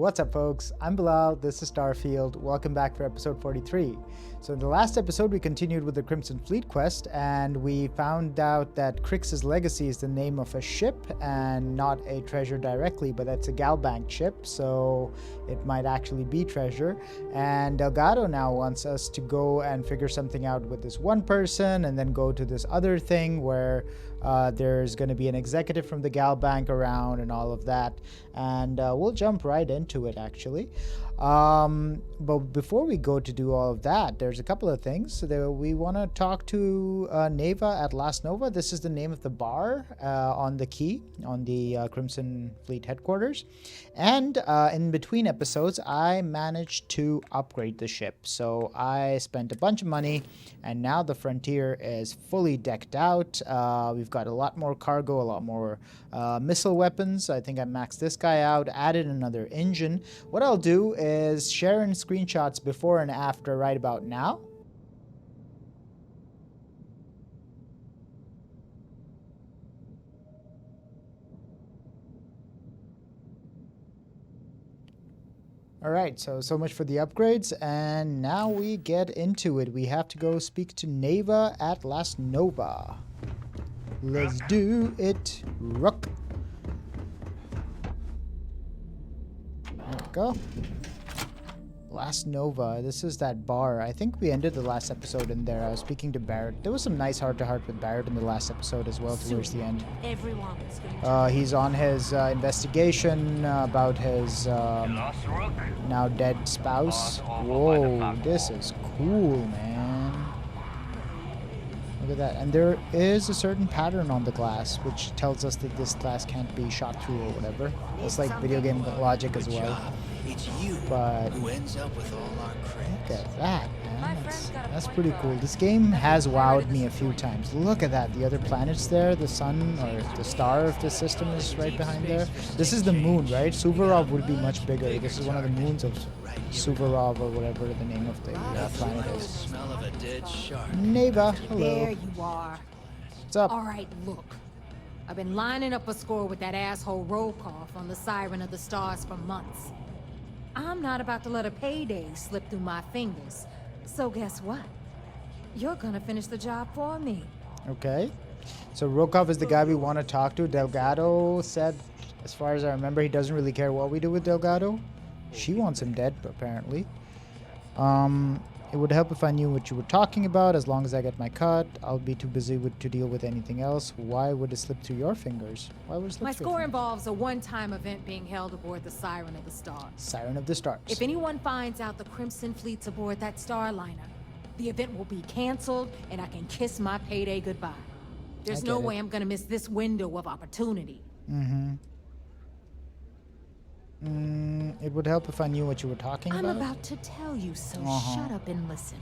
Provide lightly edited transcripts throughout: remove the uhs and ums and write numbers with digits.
What's up, folks? I'm Bilal, this is Starfield. Welcome back for episode 43. So in the last episode, we continued with the Crimson Fleet quest, and we found out that Crix's Legacy is the name of a ship and not a treasure directly, but that's a Galbank ship, so it might actually be treasure. And Delgado now wants us to go and figure something out with this one person, and then go to this other thing where there's going to be an executive from the Galbank around and all of that. And we'll jump right into it, actually. But before we go to do all of that, there's a couple of things. So we want to talk to Neva at Last Nova. This is the name of the bar on the quay on the Crimson Fleet headquarters. And in between episodes, I managed to upgrade the ship. So I spent a bunch of money, and now the Frontier is fully decked out. We've got a lot more cargo, a lot more missile weapons. I think I maxed this guy out, added another engine. What I'll do is share in screenshots before and after right about now. Alright, so much for the upgrades, and now we get into it. We have to go speak to Neva at Last Nova. Let's do it. Rook. There we go. Last Nova. This is that bar. I think we ended the last episode in there. I was speaking to Barrett. There was some nice heart-to-heart with Barrett in the last episode as well, towards the end. He's on his investigation about his now dead spouse. Whoa, this is cool, man. Look at that. And there is a certain pattern on the glass, which tells us that this glass can't be shot through or whatever. It's like video game logic as well. It's you who ends up with all our credits. Look at that, man. That's pretty cool. This game has wowed me a few times. Look at that. The other planets there, the sun or the star of the system is right behind there. This is the moon, right? Suvorov would be much bigger. This is one of the moons of Suvorov or whatever the name of the planet is. Neva, hello. There you are. What's up? All right, look. I've been lining up a score with that asshole Rokov on the Siren of the Stars for months. I'm not about to let a payday slip through my fingers. So guess what? You're gonna finish the job for me. Okay. So Rokov is the guy we want to talk to. Delgado said, as far as I remember, he doesn't really care what we do with Delgado. She wants him dead, apparently. It would help if I knew what you were talking about. As long as I get my cut, I'll be too busy to deal with anything else. Why would it slip through your fingers? Why would it slip My through score your involves a one-time event being held aboard the Siren of the Stars. Siren of the Stars. If anyone finds out the Crimson Fleet's aboard that starliner, the event will be canceled and I can kiss my payday goodbye. There's no way I'm gonna miss this window of opportunity. It would help if I knew what you were talking about. I'm about to tell you, so shut up and listen.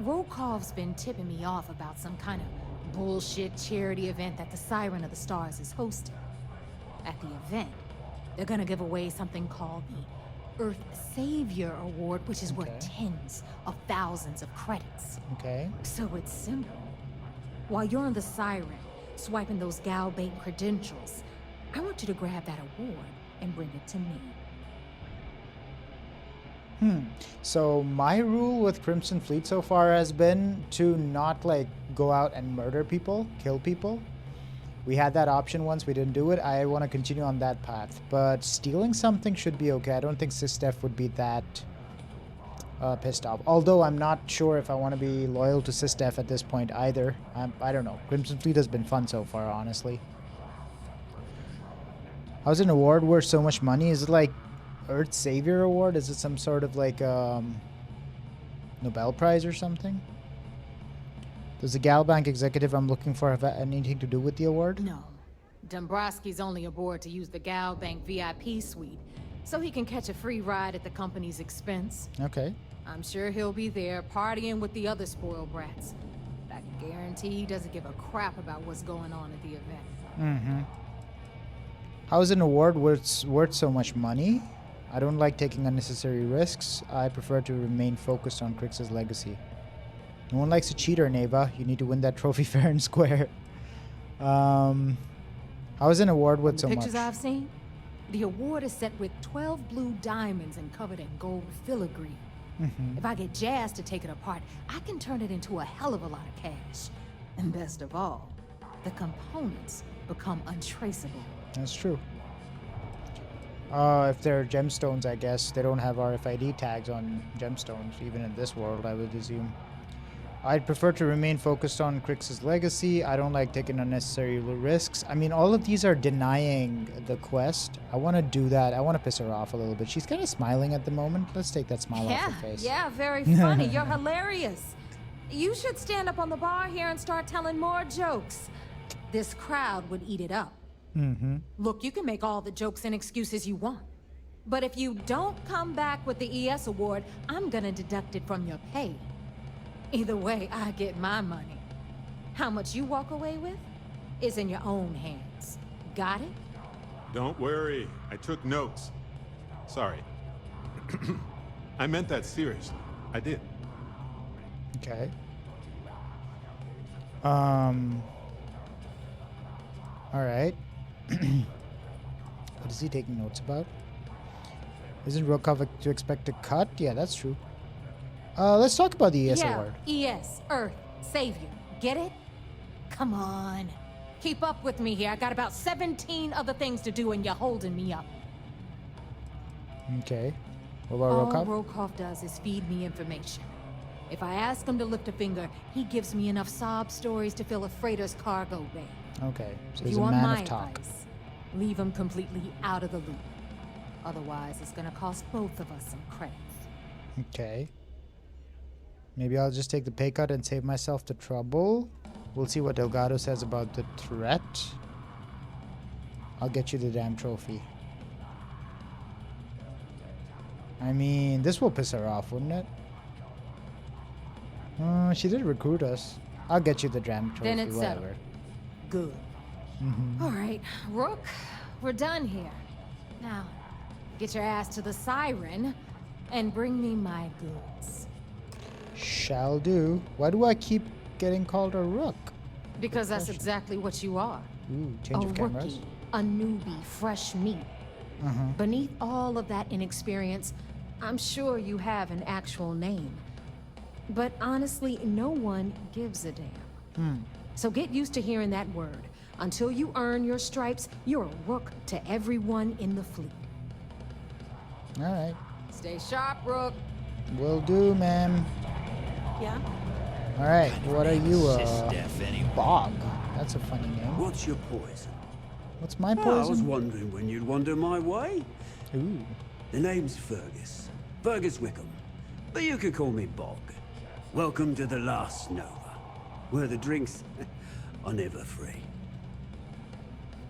Rokov's been tipping me off about some kind of bullshit charity event that the Siren of the Stars is hosting. At the event, they're gonna give away something called the Earth Savior Award, which is worth tens of thousands of credits. Okay. So it's simple. While you're on the Siren, swiping those Galbank credentials, I want you to grab that award and bring it to me. So my rule with Crimson Fleet so far has been to not like go out and murder people, kill people. We had that option once, we didn't do it. I want to continue on that path. But stealing something should be okay. I don't think Sistef would be that pissed off. Although I'm not sure if I want to be loyal to Sistef at this point either. I don't know. Crimson Fleet has been fun so far, honestly. How's an award worth so much money? Is it like Earth Savior Award? Is it some sort of like Nobel Prize or something? Does the Galbank executive I'm looking for have anything to do with the award? No. Dombrowski's only aboard to use the Galbank VIP suite, so he can catch a free ride at the company's expense. Okay. I'm sure he'll be there partying with the other spoiled brats. I guarantee he doesn't give a crap about what's going on at the event. How is an award worth so much money? I don't like taking unnecessary risks. I prefer to remain focused on Crix's legacy. No one likes a cheater, Neva. You need to win that trophy fair and square. How is an award worth so much? Pictures I've seen? The award is set with 12 blue diamonds and covered in gold filigree. If I get Jazz to take it apart, I can turn it into a hell of a lot of cash. And best of all, the components become untraceable. That's true. If they're gemstones, I guess they don't have RFID tags on gemstones, even in this world, I would assume. I'd prefer to remain focused on Crix's legacy. I don't like taking unnecessary risks. I mean, all of these are denying the quest. I want to do that. I want to piss her off a little bit. She's kind of smiling at the moment. Let's take that smile off her face. Yeah, very funny. You're hilarious. You should stand up on the bar here and start telling more jokes. This crowd would eat it up. Look, you can make all the jokes and excuses you want. But if you don't come back with the ES award, I'm gonna deduct it from your pay. Either way, I get my money. How much you walk away with is in your own hands. Got it? Don't worry, I took notes. Sorry. I meant that seriously. I did. Okay. Alright. What is he taking notes about? Isn't Rokov to expect a cut? Yeah, that's true. Let's talk about the ES award. ES, Earth, Savior. Get it? Come on. Keep up with me here. I got about 17 other things to do and you're holding me up. Okay. What about Rokov? All Rokov does is feed me information. If I ask him to lift a finger, he gives me enough sob stories to fill a freighter's cargo bay. Okay, so If he's you a want man my of talk. advice, leave him completely out of the loop. Otherwise, it's gonna cost both of us some credits. Okay. Maybe I'll just take the pay cut and save myself the trouble. We'll see what Delgado says about the threat. I'll get you the damn trophy. I mean, this will piss her off, wouldn't it? She did recruit us. I'll get you the damn trophy, Then it's whatever. settled. Good. All right, Rook, we're done here. Now, get your ass to the Siren and bring me my goods. Shall do. Why do I keep getting called a rook? Because that's exactly what you are. Ooh, change A of cameras. rookie, a newbie, fresh meat. Beneath all of that inexperience, I'm sure you have an actual name. But honestly, no one gives a damn. So get used to hearing that word. Until you earn your stripes, you're a rook to everyone in the fleet. Alright. Stay sharp, Rook. Will do, ma'am. Yeah? Alright, what are you, Sys-def anyway. Bog? That's a funny name. What's your poison? What's my I was poison? wondering when you'd wander my way. Ooh. The name's Fergus. Fergus Wickham. But you could call me Bog. Welcome to the Last Nova, where the drinks are never free.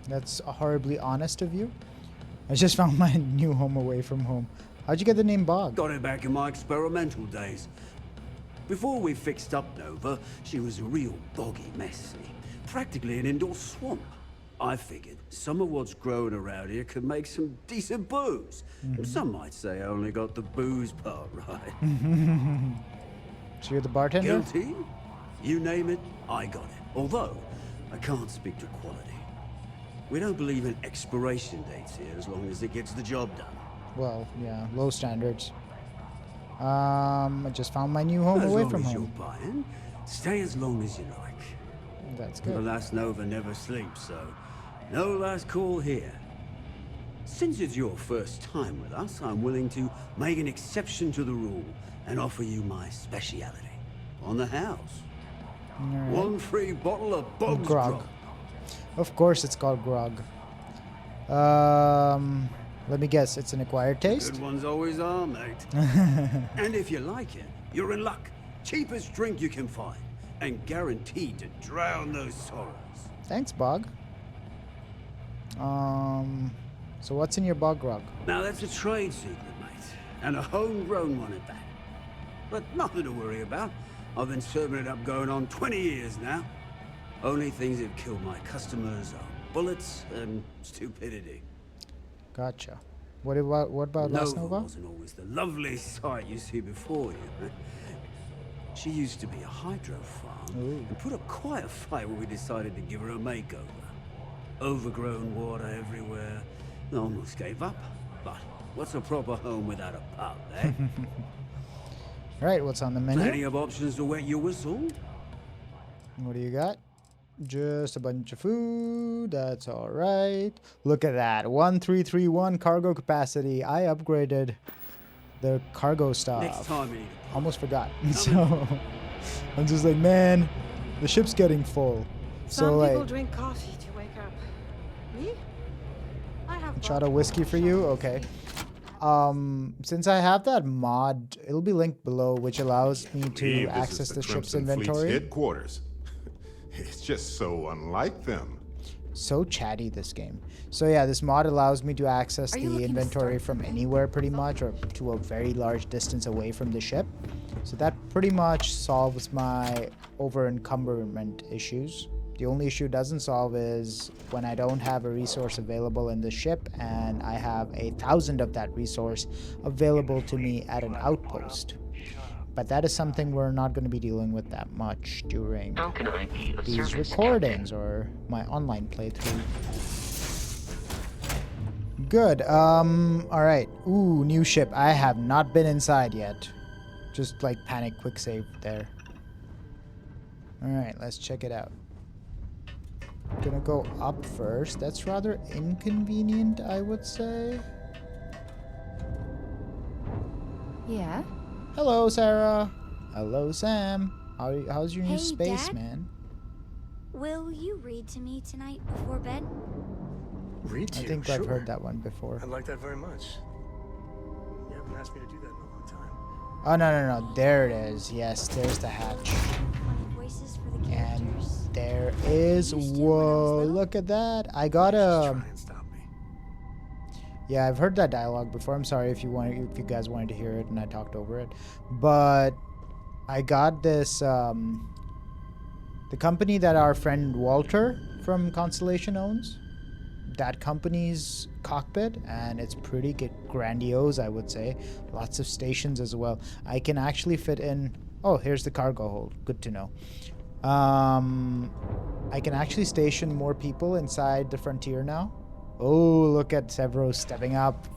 That's horribly honest of you. I just found my new home away from home. How'd you get the name Bog? Got it back in my experimental days. Before we fixed up Nova, she was a real boggy mess. Practically an indoor swamp. I figured some of what's growing around here could make some decent booze. Some might say I only got the booze part right. So you're the bartender? Guilty? You name it, I got it. Although, I can't speak to quality. We don't believe in expiration dates here as long as it gets the job done. Well, yeah, low standards. I just found my new home As away long from as home. you're buying, stay as long as you like. That's The good. Last Nova never sleeps, so no last call here. Since it's your first time with us, I'm willing to make an exception to the rule and offer you my speciality. On the house. Alright. One free bottle of Bog's Grog. Grog. Of course it's called grog. Let me guess, it's an acquired taste? Good ones always are, mate. And if you like it, you're in luck. Cheapest drink you can find. And guaranteed to drown those sorrows. Thanks, Bog. So what's in your Bog grog? Now that's a trade secret, mate. And a homegrown one at that. But nothing to worry about. I've been serving it up going on 20 years now. Only things that kill my customers are bullets and stupidity. Gotcha. What about Last Nova? wasn't always the lovely sight you see before you. She used to be a hydro farm and put up quite a fight when we decided to give her a makeover. Overgrown water everywhere, I almost gave up. But what's a proper home without a pub, eh? Alright, what's on the menu? Plenty of options to wet your whistle. What do you got? Just a bunch of food. That's alright. Look at that. 1331 cargo capacity. I upgraded the cargo stuff. Next time you need a Almost forgot. So I'm just like, man, the ship's getting full. Some So people like, drink coffee to wake up. Me? I have shot of whiskey for you. Okay. Since I have that mod, it'll be linked below, which allows me to Believe this access is the ship's Crimson Fleet's inventory. headquarters. It's just so unlike them. So chatty, this game. So yeah, this mod allows me to access Are you the looking to inventory start from something? anywhere pretty much, or to a very large distance away from the ship. So that pretty much solves my over encumberment issues. The only issue it doesn't solve is when I don't have a resource available in the ship and I have 1,000 of that resource available to me at an outpost. But that is something we're not going to be dealing with that much during How can I be of these service, recordings or my online playthrough. Good. All right. Ooh, new ship. I have not been inside yet. Just like panic quick save there. All right, let's check it out. Gonna go up first. That's rather inconvenient, I would say. Yeah? Hello, Sarah. Hello, Sam. How's your new Hey, space, Dad? man? Will you read to me tonight before bed? Read to I you, think sure. I've heard that one before. I'd like that very much. You haven't asked me to do that in a long time. Oh, no. There it is. Yes, there's the hatch. Funny voices for the And characters. there is, Used to when I was whoa, little. look at that. I got Just a, try and stop me. yeah, I've heard that dialogue before. I'm sorry if you guys wanted to hear it and I talked over it. But I got this, the company that our friend Walter from Constellation owns, that company's cockpit, and it's pretty grandiose, I would say. Lots of stations as well. I can actually fit in, oh, here's the cargo hold. Good to know. I can actually station more people inside the frontier now. Oh, look at Sevro stepping up.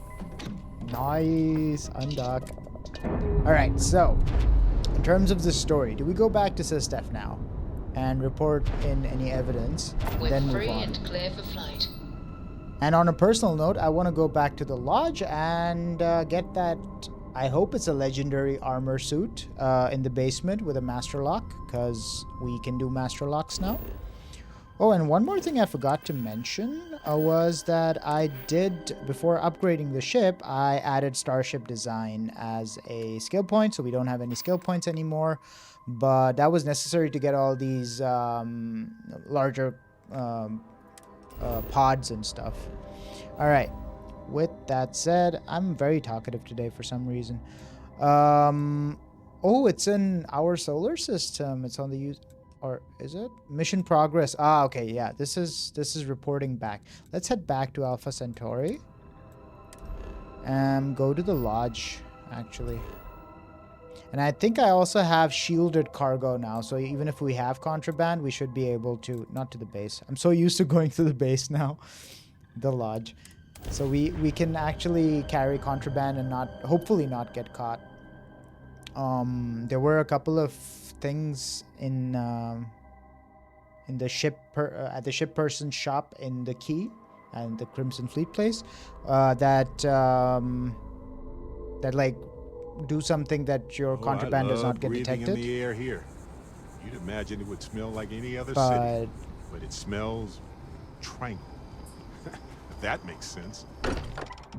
Nice. Undock. Alright, so in terms of the story, do we go back to Sistef now and report in any evidence, We're then move free on? and clear for flight. And on a personal note, I want to go back to the lodge and get that, I hope it's a legendary armor suit in the basement with a master lock, because we can do master locks now. Oh, and one more thing I forgot to mention was that I did, before upgrading the ship, I added Starship Design as a skill point, so we don't have any skill points anymore. But that was necessary to get all these larger pods and stuff. All right. With that said, I'm very talkative today for some reason. Oh, it's in our solar system. It's on the or is it mission progress? Ah, okay, yeah. This is reporting back. Let's head back to Alpha Centauri and go to the lodge, actually. And I think I also have shielded cargo now, so even if we have contraband, we should be able to, not to the base. I'm so used to going to the base now, the lodge. So we can actually carry contraband and not, hopefully not get caught. There were a couple of things in the ship at the ship person's shop in the Key and the Crimson Fleet place that like do something that your contraband does not get detected. In the air here. You'd imagine it would smell like any other But city, but it smells tranquil. That makes sense.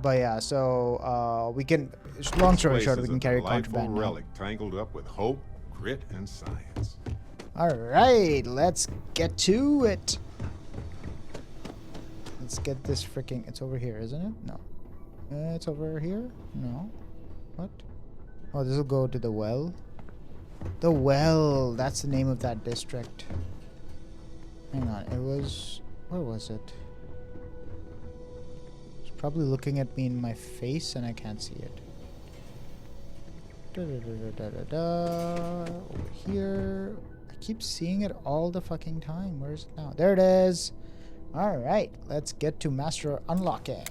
But yeah, so we can. Long story This short, place we is can a carry delightful contraband now. relic tangled up with hope, grit, and science. All right, let's get to it. Let's get this freaking. It's over here, isn't it? No. It's over here. No. What? Oh, this will go to the well. The well. That's the name of that district. Hang on. It was. Where was it? It's probably looking at me in my face, and I can't see it. Over here. I keep seeing it all the fucking time. Where is it now? There it is. All right, let's get to master unlocking.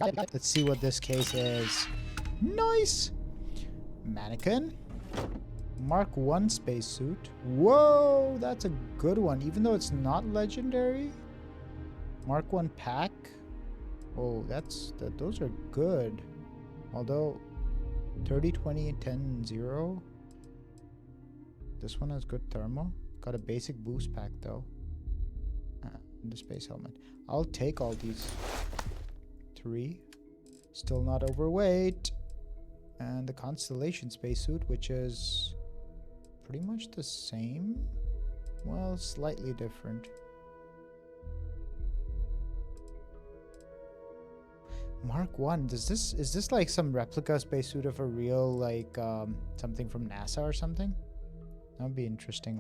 Let's see what this case is. Nice! Mannequin. Mark 1 spacesuit. Whoa, that's a good one, even though it's not legendary. Mark 1 pack. Oh, those are good. Although 30, 20, 10, 0. This one has good thermal. Got a basic boost pack though. The space helmet. I'll take all these. 3. Still not overweight. And the Constellation spacesuit, which is pretty much the same. Well, slightly different. Mark 1. Is this like some replica spacesuit of a real, like something from NASA or something? That would be interesting.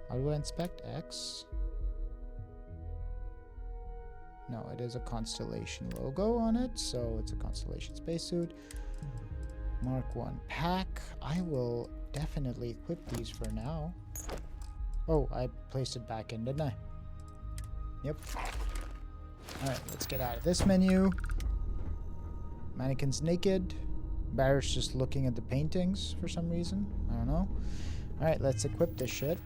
How do I inspect X? No, it is a Constellation logo on it, so it's a Constellation spacesuit. Mark 1 pack. I will definitely equip these for now. Oh, I placed it back in, didn't I? Yep. Alright, let's get out of this menu. Mannequin's naked. Barrett's just looking at the paintings for some reason. I don't know. Alright, let's equip this shit.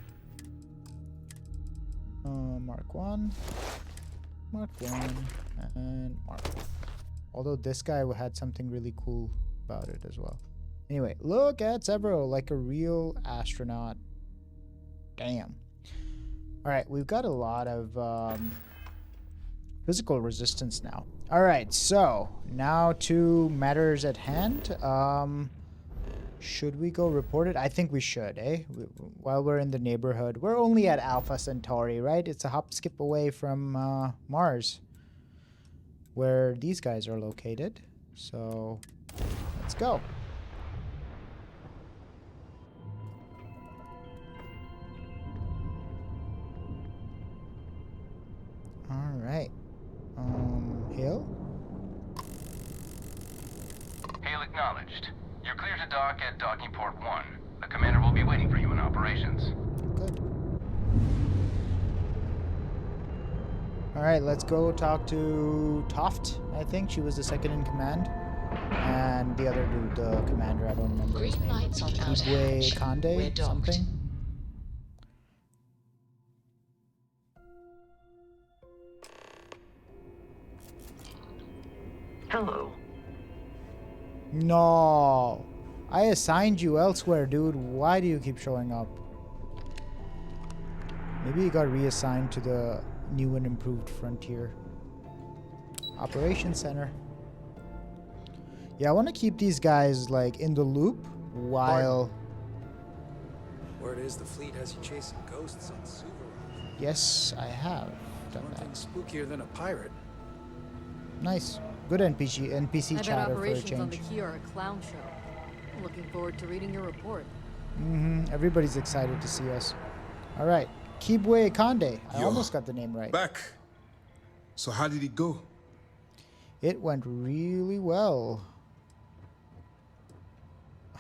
Mark 1. Mark 1. And Mark 1. Although this guy had something really cool about it as well. Anyway, look at Sevro like a real astronaut. Damn. Alright, we've got a lot of physical resistance now. Alright, so now to matters at hand. Should we go report it? I think we should, eh? While we're in the neighborhood. We're only at Alpha Centauri, right? It's a hop skip away from Mars, where these guys are located. So let's go. All right. Hail? Hail acknowledged. You're clear to dock at docking port 1. The commander will be waiting for you in operations. Good. All right, let's go talk to Toft. I think she was the second in command, and the other dude, the commander. I don't remember his Green name. lights on outer Igwe hatch. Kande, We're docked. something. Hello. No, I assigned you elsewhere, dude. Why do you keep showing up? Maybe you got reassigned to the new and improved frontier. Operations center. Yeah, I want to keep these guys like in the loop while. Word is the fleet has you chasing ghosts on Sevro. Yes, I have done Nothing that. spookier than a pirate. Nice. Good NPC I bet chatter for a operations on the change. quay are a clown show. Looking forward to reading your report. Everybody's excited to see us. All right. Kibwe Kande. I Yo. almost got the name right. Back. So how did it go? It went really well.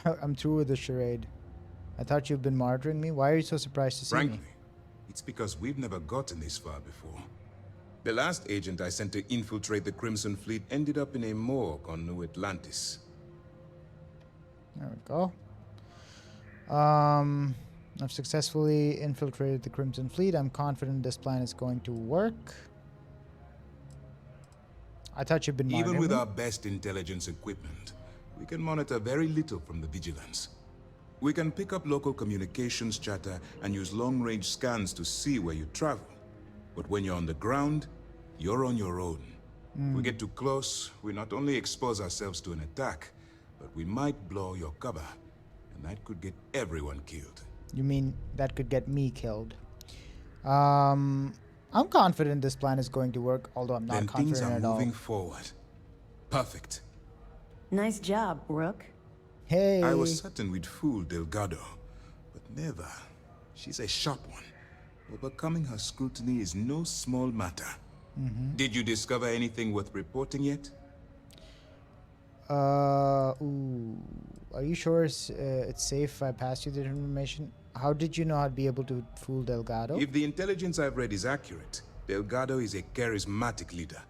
I'm through with the charade. I thought you've been martyring me. Why are you so surprised to see Frankly, me? it's because we've never gotten this far before. The last agent I sent to infiltrate the Crimson Fleet ended up in a morgue on New Atlantis. There we go. I've successfully infiltrated the Crimson Fleet. I'm confident this plan is going to work. I thought you've been Even martyring with me. our best intelligence equipment, we can monitor very little from the vigilance. We can pick up local communications chatter and use long-range scans to see where you travel. But when you're on the ground, you're on your own. If we get too close, we not only expose ourselves to an attack, but we might blow your cover. And that could get everyone killed. You mean that could get me killed? I'm confident this plan is going to work, although I'm not Then things confident are at all. moving forward. Perfect. Nice job, Rook. Hey. I was certain we'd fool Delgado, but never. She's a sharp one. Overcoming her scrutiny is no small matter. Did you discover anything worth reporting yet? Ooh. Are you sure it's safe if I pass you the information? How did you know I'd be able to fool Delgado? If the intelligence I've read is accurate, Delgado is a charismatic leader.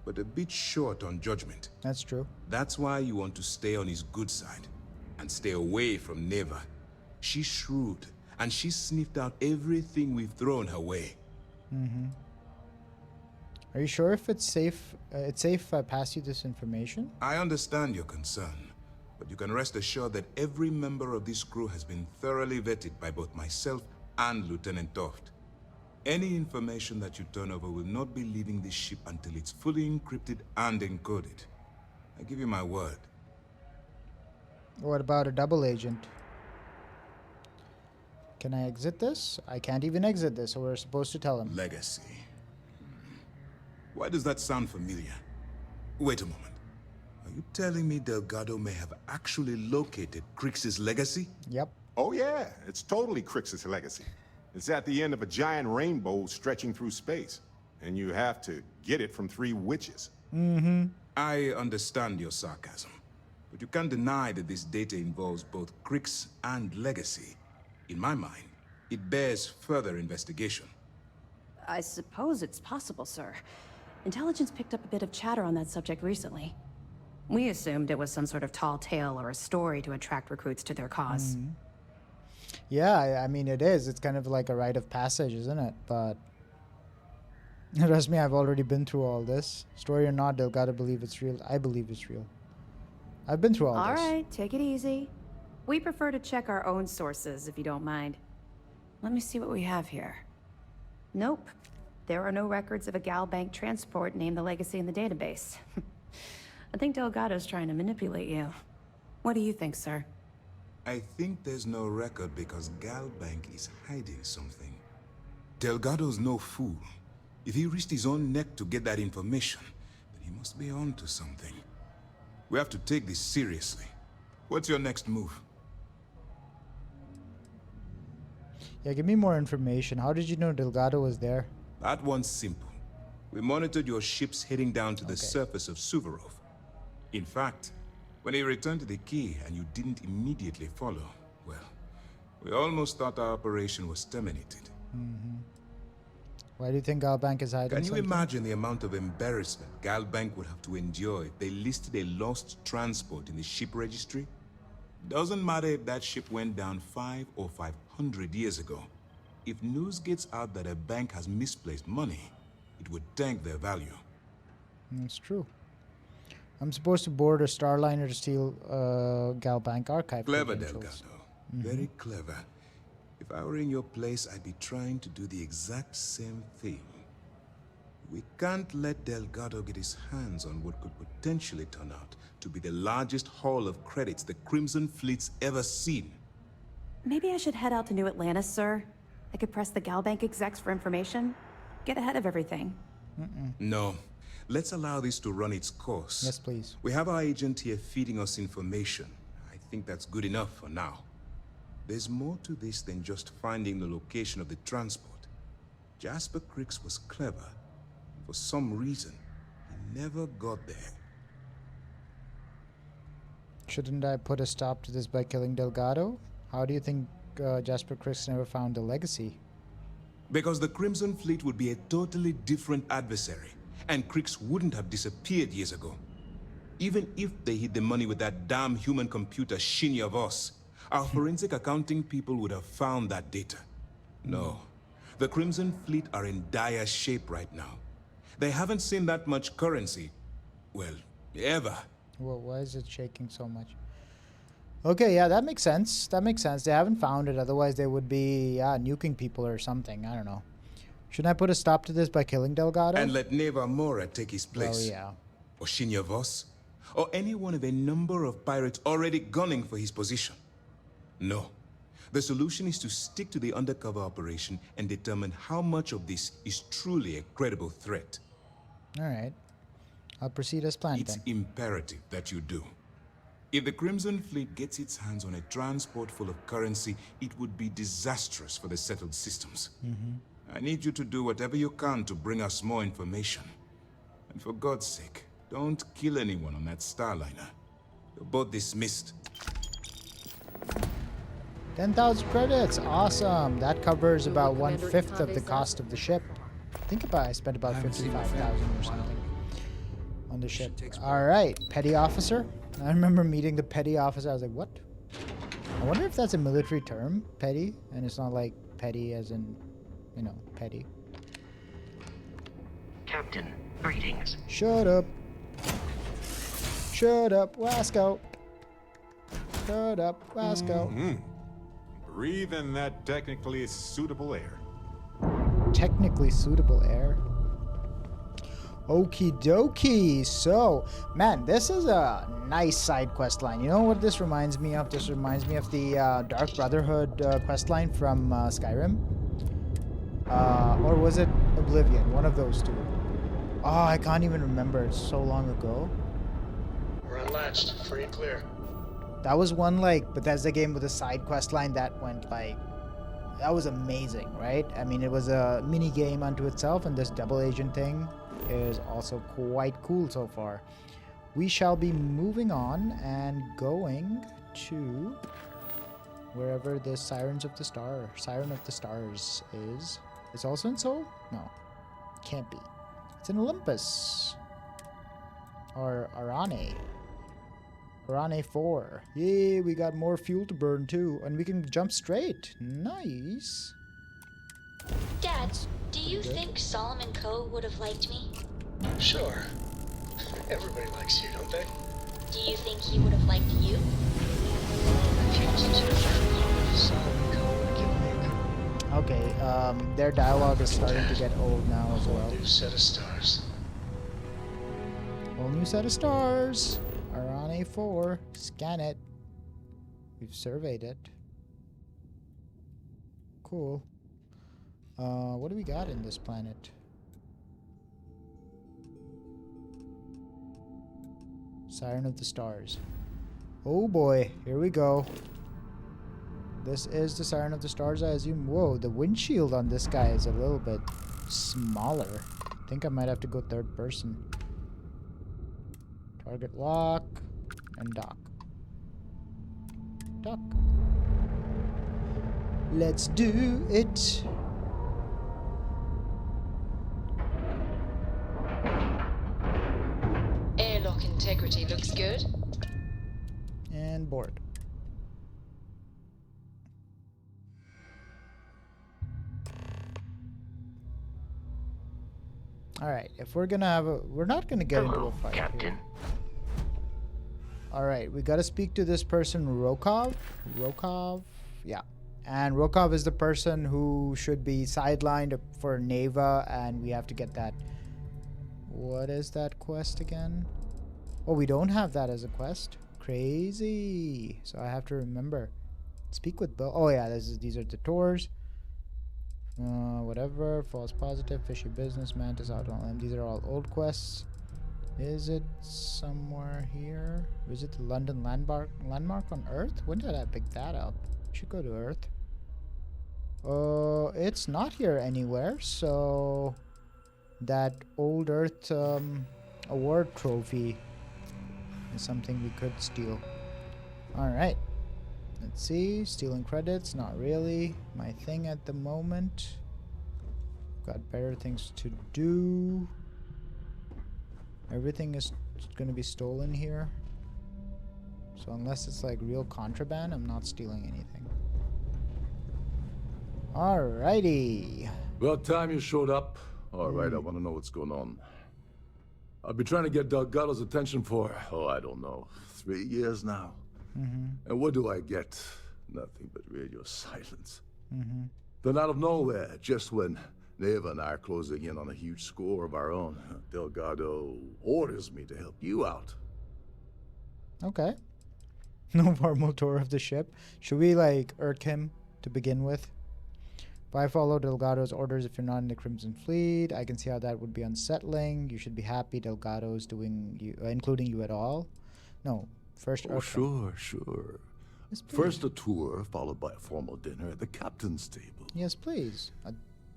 but a bit short on judgment. That's true. That's why you want to stay on his good side and stay away from Neva. She's shrewd, and she sniffed out everything we've thrown her way. Are you sure if it's safe? It's safe if I pass you this information? I understand your concern, but you can rest assured that every member of this crew has been thoroughly vetted by both myself and Lieutenant Toft. Any information that you turn over will not be leaving this ship until it's fully encrypted and encoded. I give you my word. What about a double agent? Can I exit this? I can't even exit this, so we're supposed to tell him. Legacy. Why does that sound familiar? Wait a moment. Are you telling me Delgado may have actually located Crix's legacy? Yep. Oh yeah, it's totally Crix's legacy. It's at the end of a giant rainbow stretching through space. And you have to get it from 3 witches. I understand your sarcasm, but you can't deny that this data involves both Crix and legacy. In my mind, it bears further investigation. I suppose it's possible, sir. Intelligence picked up a bit of chatter on that subject recently. We assumed it was some sort of tall tale or a story to attract recruits to their cause. Yeah, I mean, it is. It's kind of like a rite of passage, isn't it? But trust me, I've already been through all this. Story or not, Delgado believe it's real. I believe it's real. I've been through all this. All right, take it easy. We prefer to check our own sources, if you don't mind. Let me see what we have here. Nope. There are no records of a Gal Bank transport named the Legacy in the database. I think Delgado's trying to manipulate you. What do you think, sir? I think there's no record because Gal Bank is hiding something. Delgado's no fool. If he risked his own neck to get that information, then he must be on to something. We have to take this seriously. What's your next move? Yeah, give me more information. How did you know Delgado was there? That one's simple. We monitored your ships heading down to the surface of Sevro. In fact, when he returned to the key and you didn't immediately follow, well, we almost thought our operation was terminated. Why do you think Galbank is hiding Can you something? imagine the amount of embarrassment Galbank would have to endure if they listed a lost transport in the ship registry? Doesn't matter if that ship went down 5 or 500 years ago. If news gets out that a bank has misplaced money, it would tank their value. That's true. I'm supposed to board a Starliner to steal Galbank archive. Clever, credentials. Delgado. Very clever. If I were in your place, I'd be trying to do the exact same thing. We can't let Delgado get his hands on what could potentially turn out to be the largest haul of credits the Crimson Fleet's ever seen. Maybe I should head out to New Atlantis, sir. I could press the Galbank execs for information. Get ahead of everything. No. Let's allow this to run its course. Yes, please. We have our agent here feeding us information. I think that's good enough for now. There's more to this than just finding the location of the transport. Jasper Crix was clever. For some reason, he never got there. Shouldn't I put a stop to this by killing Delgado? How do you think Jasper Crix never found the legacy? Because the Crimson Fleet would be a totally different adversary, and Crix wouldn't have disappeared years ago. Even if they hid the money with that damn human computer Shinny of us, our forensic accounting people would have found that data. No. The Crimson Fleet are in dire shape right now. They haven't seen that much currency, well, ever. Well, why is it shaking so much? Okay, yeah, that makes sense. That makes sense. They haven't found it, otherwise they would be nuking people or something. I don't know. Shouldn't I put a stop to this by killing Delgado? And let Neva Mora take his place. Oh, yeah. Or Shinya Voss. Or any one of a number of pirates already gunning for his position. No. The solution is to stick to the undercover operation and determine how much of this is truly a credible threat. All right. I'll proceed as planned It's then. imperative that you do. If the Crimson Fleet gets its hands on a transport full of currency, it would be disastrous for the settled systems. I need you to do whatever you can to bring us more information. And for God's sake, don't kill anyone on that Starliner. You're both dismissed. 10,000 credits. Awesome. That covers about 1/5 of the cost of the ship. I spent about 55,000 or something. on the ship. All right, petty officer. I remember meeting the petty officer. I was like, what? I wonder if that's a military term, petty, and it's not like petty as in, you know, petty. Captain, greetings. Shut up. Shut up, Wasco. Shut up, Wasco. Breathe in that technically suitable air. Technically suitable air. Okie dokie. So, man, this is a nice side quest line. You know what this reminds me of? This reminds me of the Dark Brotherhood quest line from Skyrim. Or was it Oblivion? One of those two. Oh, I can't even remember. It's so long ago. We're unlatched. Free and clear. That was one, like, Bethesda game with a side quest line that went, like, that was amazing, right? I mean, it was a mini game unto itself, and this double agent thing is also quite cool so far. We shall be moving on and going to wherever the Siren of the Stars is. It's also in Seoul? No, can't be. It's in Olympus or Arane. Arane 4. Yay, we got more fuel to burn too, and we can jump straight. Nice. Dad, do you think Solomon Coe would have liked me? Sure. Everybody likes you, don't they? Do you think he would have liked you? If you listen to your friend, Solomon Coe would give me a call. Okay, their dialogue is starting to get old now as well. New set of stars. Whole new set of stars. Arane 4. Scan it. We've surveyed it. Cool. What do we got in this planet? Siren of the Stars. Oh boy, here we go. This is the Siren of the Stars, I assume. Whoa, the windshield on this guy is a little bit smaller. I think I might have to go third person. Target lock and dock. Dock. Let's do it. Airlock integrity looks good. And board. All right, if we're gonna have a, we're not gonna get into a fight, Captain. here. All right, we gotta speak to this person, Rokov. Rokov, yeah. And Rokov is the person who should be sidelined for Neva, and we have to get that. What is that quest again? Oh, we don't have that as a quest. Crazy. So I have to remember. Speak with Bill. Oh yeah, these are the tours. Whatever. False positive. Fishy business. Mantis out on them. These are all old quests. Is it somewhere here? Visit the London landmark on Earth? When did I pick that up? Should go to Earth. It's not here anywhere. So that old Earth award trophy is something we could steal. All right. Let's see. Stealing credits. Not really my thing at the moment. Got better things to do. Everything is going to be stolen here. So unless it's like real contraband, I'm not stealing anything. Alrighty. About time you showed up. Alright, I want to know what's going on. I've been trying to get Delgado's attention for, I don't know, 3 years now. And what do I get? Nothing but radio silence. Then out of nowhere, just when Neva and I are closing in on a huge score of our own, Delgado orders me to help you out. Okay. No formal tour of the ship. Should we, like, irk him to begin with? If I follow Delgado's orders, if you're not in the Crimson Fleet, I can see how that would be unsettling. You should be happy Delgado's doing you, including you at all. No, first Oh, irk him. sure. Yes, please. First a tour, followed by a formal dinner at the captain's table. Yes, please. A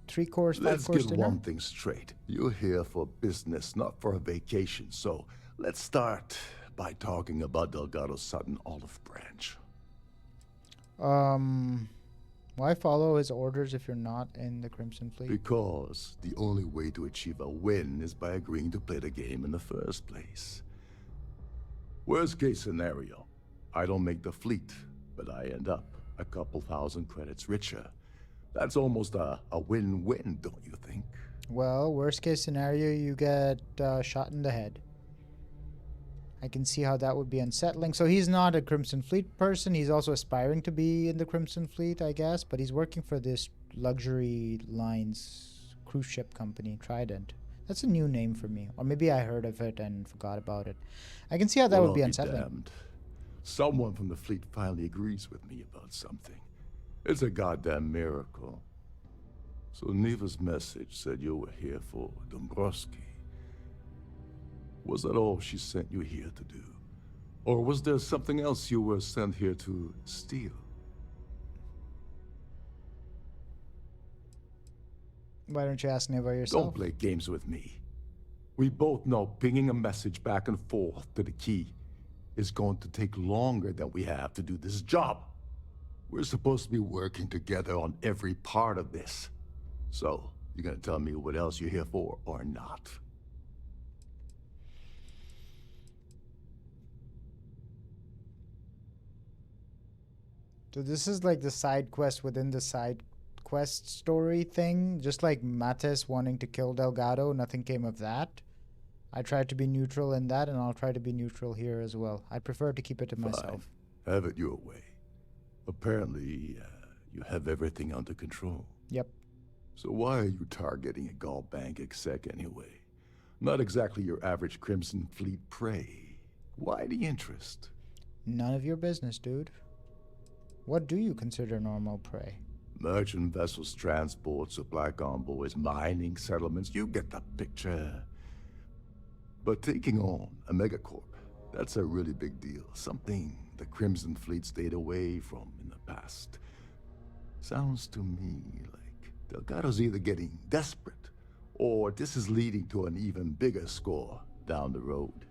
3-course, 5-course Let's get dinner. one thing straight. You're here for business, not for a vacation. So let's start by talking about Delgado's Sutton Olive Branch. Why follow his orders if you're not in the Crimson Fleet? Because the only way to achieve a win is by agreeing to play the game in the first place. Worst case scenario, I don't make the fleet, but I end up a couple thousand credits richer. That's almost a win-win, don't you think? Well, worst case scenario, you get shot in the head. I can see how that would be unsettling. So he's not a Crimson Fleet person. He's also aspiring to be in the Crimson Fleet, I guess. But he's working for this luxury lines cruise ship company, Trident. That's a new name for me. Or maybe I heard of it and forgot about it. I can see how that would be unsettling. Damned. Someone from the fleet finally agrees with me about something. It's a goddamn miracle. So Neva's message said you were here for Dombrowski. Was that all she sent you here to do? Or was there something else you were sent here to steal? Why don't you ask Neva yourself? Don't play games with me. We both know pinging a message back and forth to the key is going to take longer than we have to do this job. We're supposed to be working together on every part of this. So, you're gonna tell me what else you're here for or not? So this is like the side quest within the side quest story thing. Just like Mates wanting to kill Delgado, nothing came of that. I tried to be neutral in that, and I'll try to be neutral here as well. I prefer to keep it to myself. Fine. Have it your way. Apparently, you have everything under control. Yep. So why are you targeting a Gall Bank exec anyway? Not exactly your average Crimson Fleet prey. Why the interest? None of your business, dude. What do you consider normal prey? Merchant vessels, transport, supply convoys, mining settlements, you get the picture. But taking on a megacorp, that's a really big deal. Something the Crimson Fleet stayed away from in the past. Sounds to me like Delgado's either getting desperate, or this is leading to an even bigger score down the road.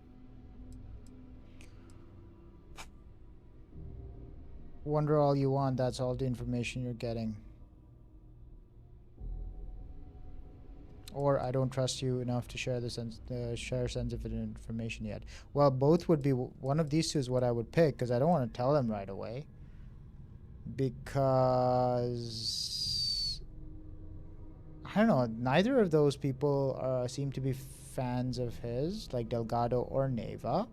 Wonder all you want, that's all the information you're getting. Or I don't trust you enough to share share sensitive information yet. Well, both would be, one of these two is what I would pick, because I don't want to tell them right away. Because, I don't know, neither of those people seem to be fans of his, like Delgado or Neva.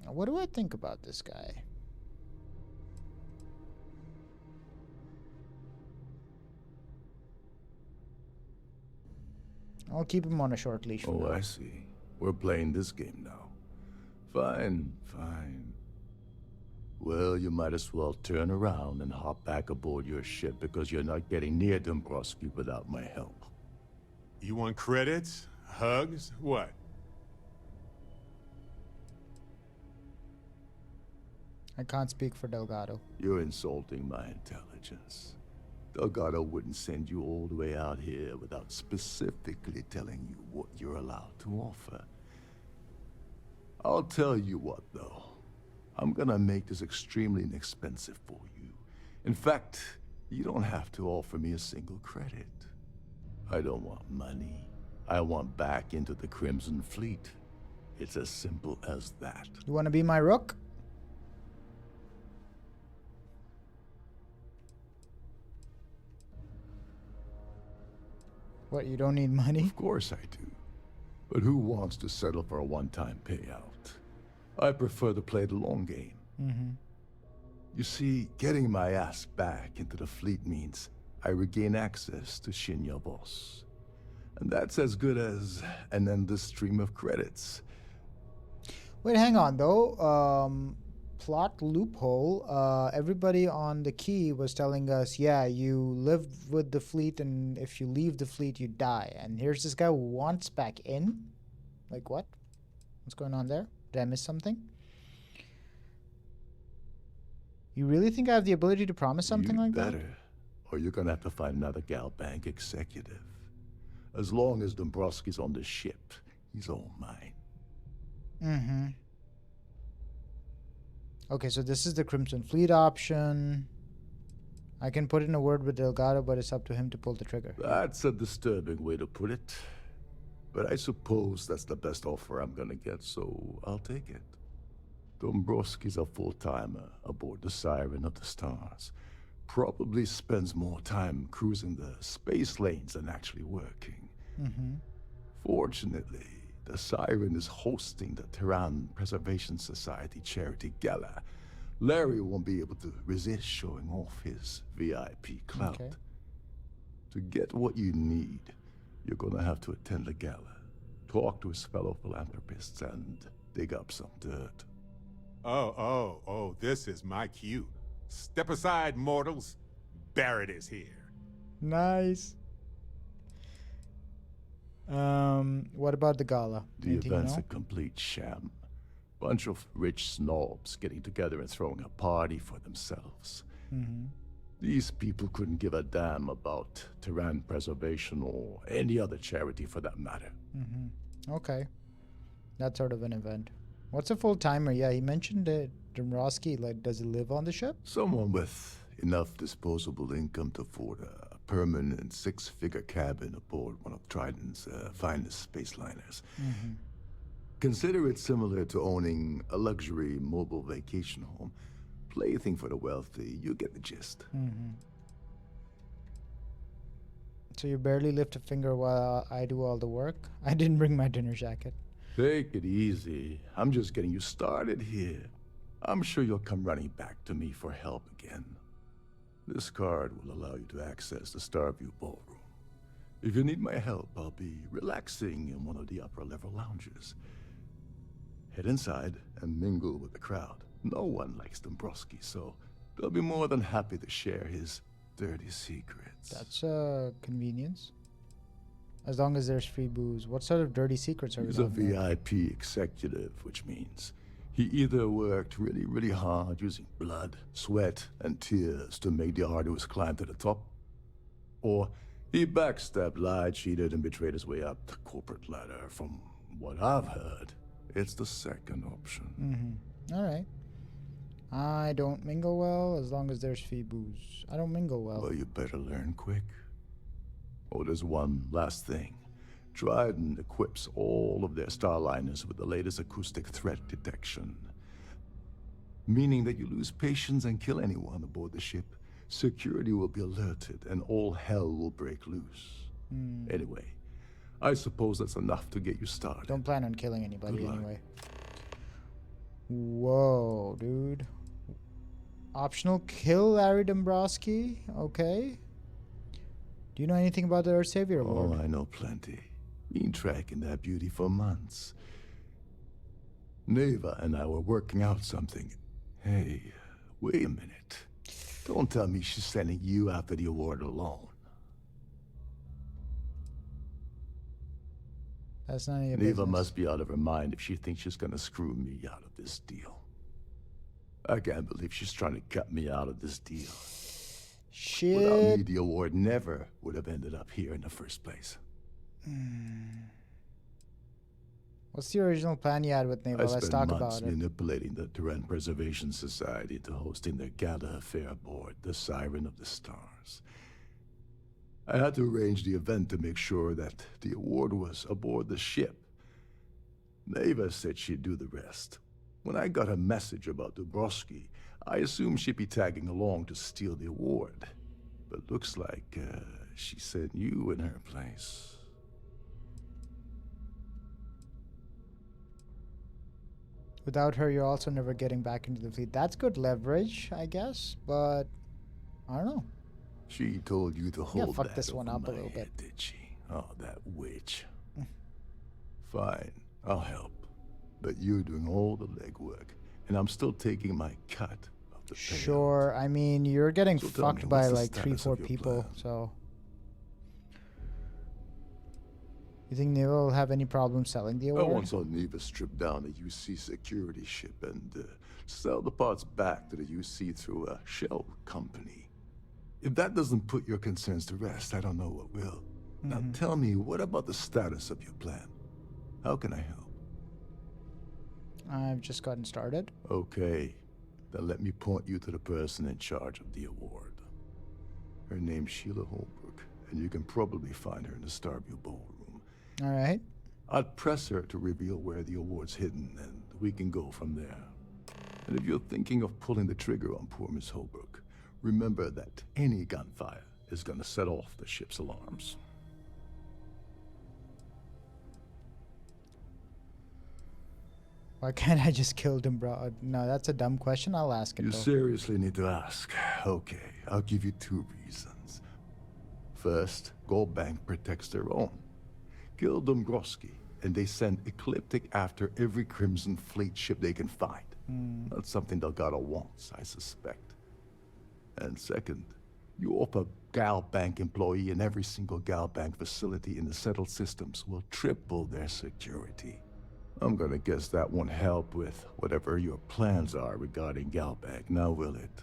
What do I think about this guy? I'll keep him on a short leash for now. Oh, I see. We're playing this game now. Fine, fine. Well, you might as well turn around and hop back aboard your ship, because you're not getting near Dombrowski without my help. You want credits? Hugs? What? I can't speak for Delgado. You're insulting my intelligence. Delgado wouldn't send you all the way out here without specifically telling you what you're allowed to offer. I'll tell you what, though. I'm gonna make this extremely inexpensive for you. In fact, you don't have to offer me a single credit. I don't want money. I want back into the Crimson Fleet. It's as simple as that. You wanna be my rook? What, you don't need money? Of course I do. But who wants to settle for a one-time payout? I prefer to play the long game. You see, getting my ass back into the fleet means I regain access to Shinya Boss. And that's as good as an endless stream of credits. Wait, hang on, though. Plot loophole. Everybody on the key was telling us, yeah, you live with the fleet, and if you leave the fleet, you die. And here's this guy who wants back in. Like, what? What's going on there? Did I miss something? You really think I have the ability to promise something like that? Better, or you're gonna have to find another Gal Bank executive. As long as Dombrowski's on the ship, he's all mine. Okay, so this is the Crimson Fleet option. I can put in a word with Delgado, but it's up to him to pull the trigger. That's a disturbing way to put it. But I suppose that's the best offer I'm gonna get, so I'll take it. Dombrowski's a full-timer aboard the Siren of the Stars. Probably spends more time cruising the space lanes than actually working. Fortunately, the Siren is hosting the Terran Preservation Society charity gala. Larry won't be able to resist showing off his VIP clout. Okay. To get what you need, you're gonna have to attend the gala, talk to his fellow philanthropists, and dig up some dirt. Oh, this is my cue. Step aside, mortals. Barrett is here. Nice. What about the gala? The Anything you event's know? a complete sham. Bunch of rich snobs getting together and throwing a party for themselves. These people couldn't give a damn about Terran preservation or any other charity for that matter. Okay. That sort of an event. What's a full-timer? Yeah, he mentioned it. Dombrowski, like, does he live on the ship? Someone with enough disposable income to afford a permanent six-figure cabin aboard one of Trident's finest space liners. Consider it similar to owning a luxury mobile vacation home. Plaything for the wealthy, you get the gist. So you barely lift a finger while I do all the work? I didn't bring my dinner jacket. Take it easy. I'm just getting you started here. I'm sure you'll come running back to me for help again. This card will allow you to access the Starfield ballroom. If you need my help, I'll be relaxing in one of the upper-level lounges. Head inside and mingle with the crowd. No one likes Dombrowski, so they'll be more than happy to share his dirty secrets. That's a convenience. As long as there's free booze. What sort of dirty secrets are we He's a talking about? VIP executive, which means he either worked really, really hard using blood, sweat, and tears to make the arduous climb to the top, or he backstabbed, lied, cheated, and betrayed his way up the corporate ladder. From what I've heard, it's the second option. All right. I don't mingle well as long as there's free booze. I don't mingle well. Well, you better learn quick. Oh, there's one last thing. Trident equips all of their starliners with the latest acoustic threat detection. Meaning that you lose patience and kill anyone aboard the ship, security will be alerted and all hell will break loose. Anyway, I suppose that's enough to get you started. Don't plan on killing anybody Good luck. anyway. Whoa, dude. Optional kill Larry Dombrowski? Okay. Do you know anything about the Earth Savior Award? Oh, I know plenty. Been tracking that beauty for months. Neva and I were working out something. Hey, wait a minute. Don't tell me she's sending you after the award alone. That's none of your Neva business. must be out of her mind if she thinks she's gonna screw me out of this deal. I can't believe she's trying to cut me out of this deal. Shit. Without me, the award never would have ended up here in the first place. What's the original plan you had with Neva? I Let's spent talk months about it. manipulating the Terran Preservation Society into hosting their gala affair aboard the Siren of the Stars. I had to arrange the event to make sure that the award was aboard the ship. Neva said she'd do the rest. When I got a message about Dombrowski, I assumed she'd be tagging along to steal the award. But looks like she sent you in her place. Without her, you're also never getting back into the fleet. That's good leverage, I guess, but I don't know. She told you to hold fuck that this one over up a my little head, bit. did she? Oh, that witch. Fine, I'll help. But you're doing all the legwork, and I'm still taking my cut of the payout. Sure, I mean, you're getting So tell fucked me, by what's the like 3-4 status of your people, plan? so. You think Neva will have any problem selling the I award? once saw Neva strip down a UC security ship and sell the parts back to the UC through a shell company. If that doesn't put your concerns to rest, I don't know what will. Now tell me, what about the status of your plan? How can I help? I've just gotten started. Okay, then let me point you to the person in charge of the award. Her name's Sheila Holbrook, and you can probably find her in the Starfield ballroom. All right. I'd press her to reveal where the award's hidden, and we can go from there. And if you're thinking of pulling the trigger on poor Miss Holbrook, remember that any gunfire is gonna set off the ship's alarms. Why can't I just kill him, bro? No, that's a dumb question. I'll ask it, You though. seriously need to ask. Okay, I'll give you 2 reasons. First, Gold Bank protects their own. Kill Dombrowski, and they send Ecliptic after every Crimson Fleet ship they can find. That's something Delgado wants, I suspect. And second, you offer Gal Bank employee in every single Gal Bank facility in the settled systems will triple their security. I'm gonna guess that won't help with whatever your plans are regarding Gal Bank, now will it?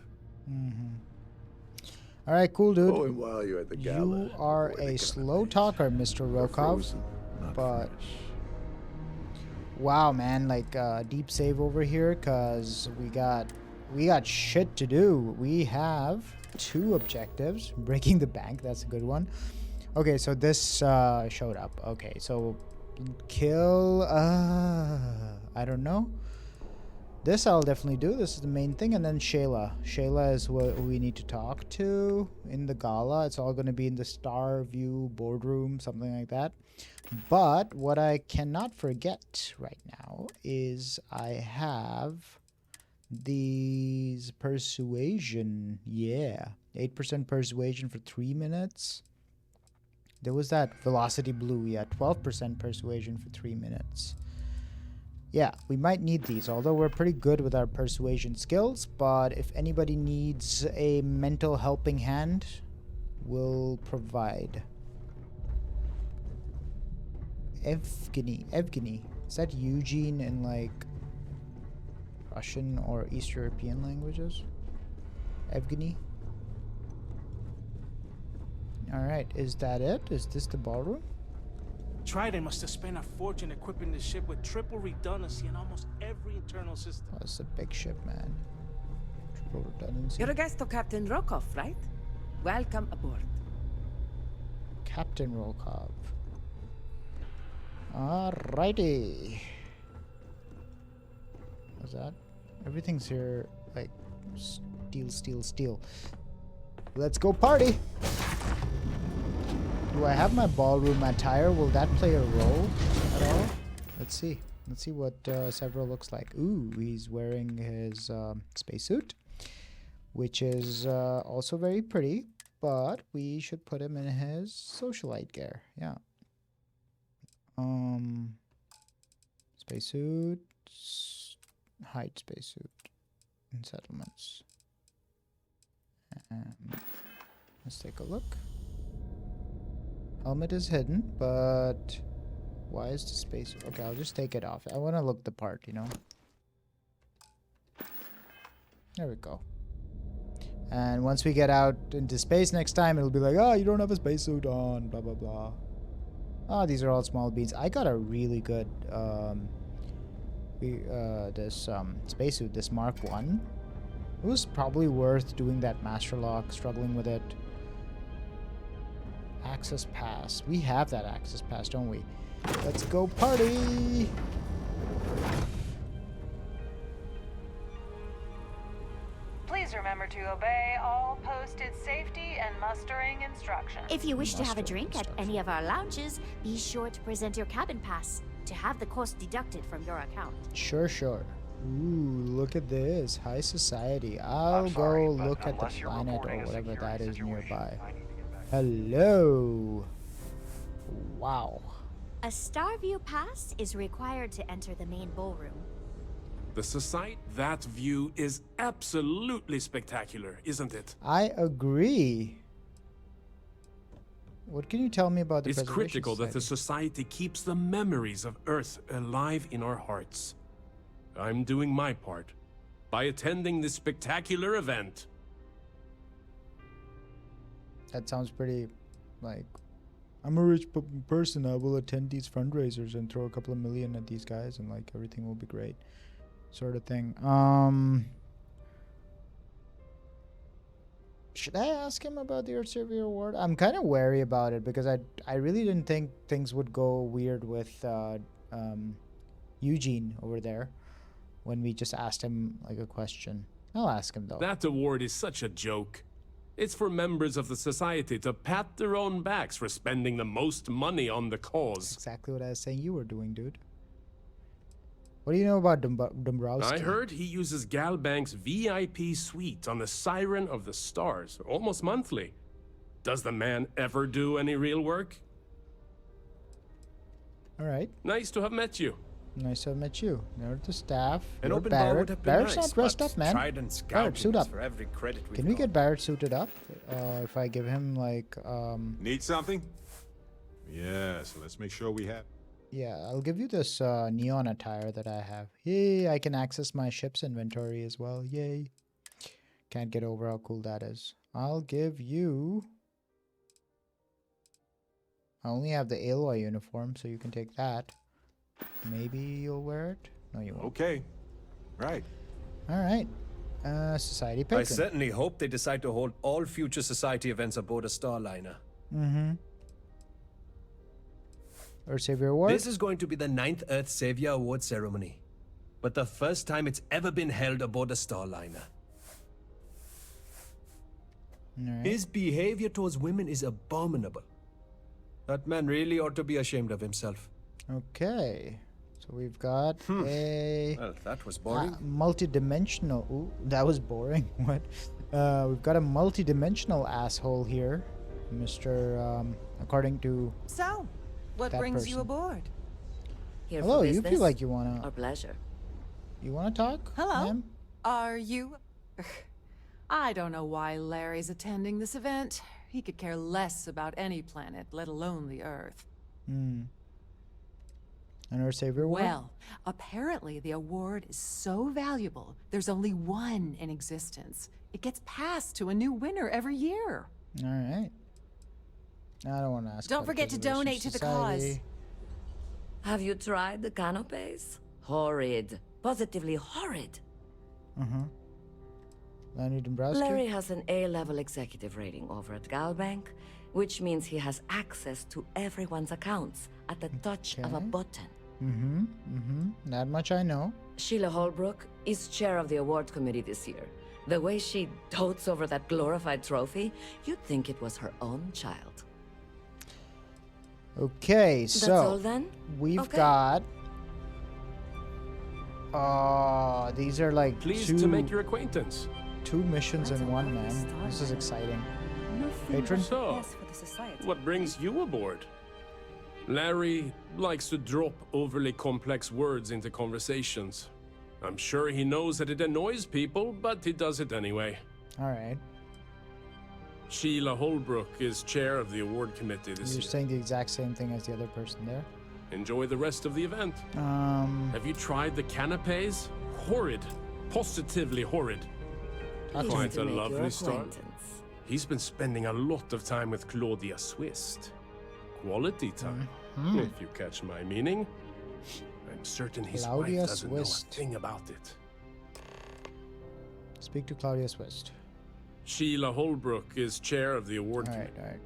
All right, cool, dude. Oh, and while you're at the gala, You are avoid the a slow canapes. talker, Mr. They're Rokov. frozen, not But fresh. wow, man, like deep save over here, cause we got shit to do. We have 2 objectives. Breaking the bank, that's a good one. Okay, so this showed up. Okay, so kill I don't know. This I'll definitely do. This is the main thing. And then Shayla is what we need to talk to in the gala. It's all going to be in the Starview boardroom, something like that. But what I cannot forget right now is I have these persuasion. Yeah, 8% persuasion for 3 minutes. There was that velocity blue. Yeah, 12% persuasion for 3 minutes. Yeah, we might need these, although we're pretty good with our persuasion skills. But if anybody needs a mental helping hand, we'll provide. Evgeny. Is that Eugene in like Russian or East European languages? Evgeny. Alright, is that it? Is this the ballroom? Trident must have spent a fortune equipping the ship with triple redundancy in almost every internal system. Oh, it's a big ship, man. Triple redundancy. You're a guest of Captain Rokov, right? Welcome aboard. Captain Rokov. Alrighty. What's that? Everything's here like steel. Let's go party! Do I have my ballroom attire? Will that play a role at all? Let's see. Let's see what Sevro looks like. Ooh, he's wearing his spacesuit, which is also very pretty, but we should put him in his socialite gear. Yeah. Spacesuit, hide spacesuit, and settlements. Let's take a look. Helmet is hidden, but why is the space? Okay, I'll just take it off. I want to look the part, you know. There we go. And once we get out into space next time, it'll be like, oh, you don't have a spacesuit on, blah, blah, blah. Oh, these are all small beans. I got a really good this spacesuit, this Mark 1. It was probably worth doing that master lock, struggling with it. Access pass. We have that access pass, don't we? Let's go party! Please remember to obey all posted safety and mustering instructions. If you wish to have a drink at any of our lounges, be sure to present your cabin pass to have the cost deducted from your account. Sure. Ooh, look at this. High society. I'll go look at the planet or whatever that is nearby. Hello. Wow. A Starview pass is required to enter the main ballroom. The society, that view is absolutely spectacular, isn't it? I agree. What can you tell me about the It's Preservation critical that the society keeps the memories of Earth alive in our hearts. I'm doing my part by attending this spectacular event. That sounds pretty, like, I'm a rich person. I will attend these fundraisers and throw a couple of million at these guys, and like everything will be great, Should I ask him about the Earth Savior Award? I'm kind of wary about it because I really didn't think things would go weird with Eugene over there when we just asked him like a question. I'll ask him though. That award is such a joke. It's for members of the society to pat their own backs for spending the most money on the cause. Exactly what I was saying you were doing, dude. What do you know about Dombrowski? I heard he uses Galbank's VIP suite on the Siren of the Stars, almost monthly. Does the man ever do any real work? Alright. Nice to have met you. Nice to have met you. You're the staff. An You're open bar would have been Barrett's nice, not dressed but up, man. Trident's Barrett, suit up. for every credit Can we get Barrett suited up? If I give him like Need something? Yes, let's make sure we have. Yeah, I'll give you this neon attire that I have. Yay, I can access my ship's inventory as well. Yay. Can't get over how cool that is. I'll give you... I only have the Aloy uniform, so you can take that. Maybe you'll wear it? No, you won't. Okay. Right. Alright. Society patron. I certainly hope they decide to hold all future society events aboard a Starliner. Mm-hmm. Earth Savior Award? This is going to be the 9th Earth Savior Award ceremony, but the first time it's ever been held aboard a Starliner. Right. His behavior towards women is abominable. That man really ought to be ashamed of himself. Okay. So we've got a... Well, that was boring. Multi-dimensional... Ooh, that was boring. What? We've got a multi-dimensional asshole here. Mr. According to... So, what that brings person. you aboard? Here Hello, for you business feel like you wanna... or pleasure? You wanna talk? Hello. ma'am? Are you... I don't know why Larry's attending this event. He could care less about any planet, let alone the Earth. Hmm. An Earth Savior Award? Well, apparently the award is so valuable, there's only one in existence. It gets passed to a new winner every year. Alright. I don't want to ask. Don't about forget to Preservation donate to the Society. cause. Have you tried the canapes? Horrid. Positively horrid. Uh-huh. Lenny Dombrowski? Larry has an A-level executive rating over at Galbank, which means he has access to everyone's accounts at the touch of a button. Mm-hmm. Mm-hmm. That much I know. Sheila Holbrook is chair of the award committee this year. The way she dotes over that glorified trophy, you'd think it was her own child. Okay, That's so all then? we've got... these are like Pleased to make your acquaintance. 2 missions in one, man. This is exciting. Patron? So, what brings you aboard? Larry likes to drop overly complex words into conversations. I'm sure he knows that it annoys people, but he does it anyway. Alright. Sheila Holbrook is chair of the award committee this You're year. saying the exact same thing as the other person there. Enjoy the rest of the event. Have you tried the canapes? Horrid. Positively horrid. Quite a lovely start. He's been spending a lot of time with Claudia Swist. Quality time, if you catch my meaning. I'm certain his Claudia wife doesn't know a Swist. thing about it. Speak to Claudia Swist. Sheila Holbrook is chair of the award committee. Alright.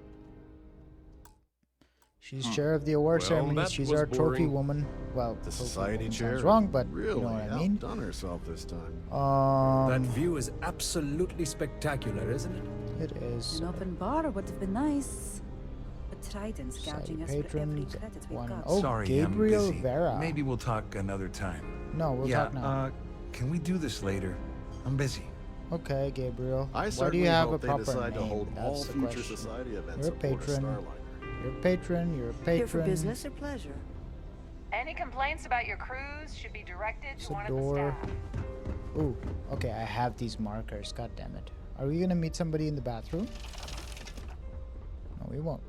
She's chair of the award Well, ceremony. that She's was our trophy boring. woman. Well, The trophy society woman chair sounds wrong, but really you know what I mean. outdone herself this time. That view is absolutely spectacular, isn't it? It is. An open bar would have been nice. But Trident's gouging us for every patrons, credit we've one. got. Oh, Sorry, Gabriel I'm busy. Vera. Maybe we'll talk another time. No, we'll yeah, talk now. Can we do this later? I'm busy. Okay, Gabriel. I Why do certainly you have a hope they proper decide name? to hold That's all the future question. society events You're a aboard a patron. Starliner. You're a patron. You're a patron. Here for business or pleasure? Any complaints about your cruise should be directed to one of the Sador. staff. Ooh, okay, I have these markers. God damn it. Are we gonna meet somebody in the bathroom? No, we won't.